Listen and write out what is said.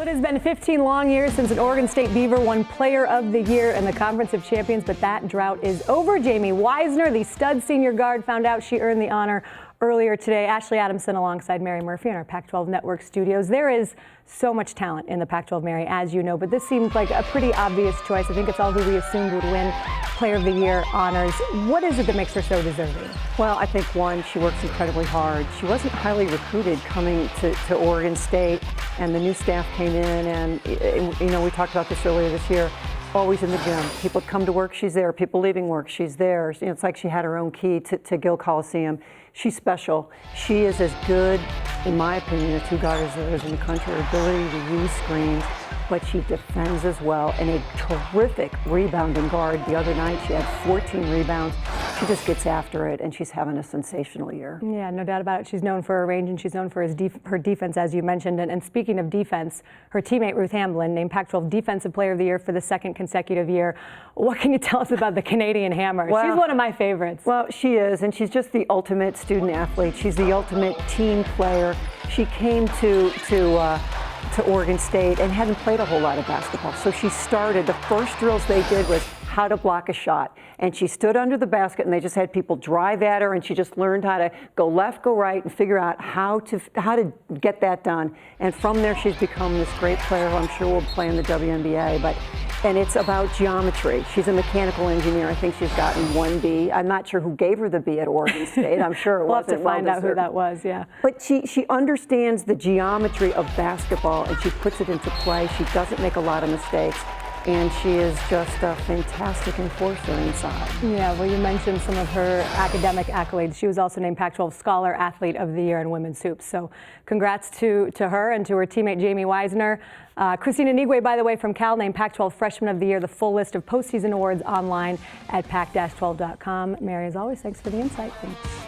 Well, it has been 15 long years since an Oregon State Beaver won Player of the Year in the Conference of Champions, but that drought is over. Jamie Weisner, the stud senior guard, found out she earned the honor earlier today. Ashley Adamson alongside Mary Murphy in our Pac-12 Network studios. There is so much talent in the Pac-12, Mary, as you know, but this seemed like a pretty obvious choice. I think it's all who we assumed would win Player of the Year honors. What is it that makes her so deserving? Well, I think, one, she works incredibly hard. She wasn't highly recruited coming to Oregon State, and the new staff came in, and, you know, we talked about this earlier this year, always in the gym. People come to work, she's there. People leaving work, she's there. You know, it's like she had her own key to Gill Coliseum. She's special. She is as good, in my opinion, as two guards there is in the country. Her ability to use screens, but she defends as well, and a terrific rebounding guard. The other night she had 14 rebounds. She just gets after it, and she's having a sensational year. Yeah, no doubt about it. She's known for her range, and she's known for her defense, as you mentioned. And speaking of defense, her teammate Ruth Hamblin named Pac-12 Defensive Player of the Year for the second consecutive year. What can you tell us about the Canadian Hammer? Well, she's one of my favorites. Well, she is, and she's just the ultimate student athlete. She's the ultimate team player. She came to Oregon State and hadn't played a whole lot of basketball. So she started, the first drills they did was how to block a shot. And she stood under the basket, and they just had people drive at her, and she just learned how to go left, go right, and figure out how to get that done. And from there, she's become this great player who I'm sure will play in the WNBA. And it's about geometry. She's a mechanical engineer. I think she's gotten 1B. I'm not sure who gave her the B at Oregon State. I'm sure it we'll have wasn't to find out who that was, yeah. But she understands the geometry of basketball, and she puts it into play. She doesn't make a lot of mistakes, and she is just a fantastic enforcer inside. Yeah, well, you mentioned some of her academic accolades. She was also named Pac-12 Scholar Athlete of the Year in women's hoops. So congrats to her and to her teammate Jamie Weisner. Christina Nigwe, by the way, from Cal, named Pac-12 Freshman of the Year. The full list of postseason awards online at pac-12.com. Mary, as always, thanks for the insight. Thanks.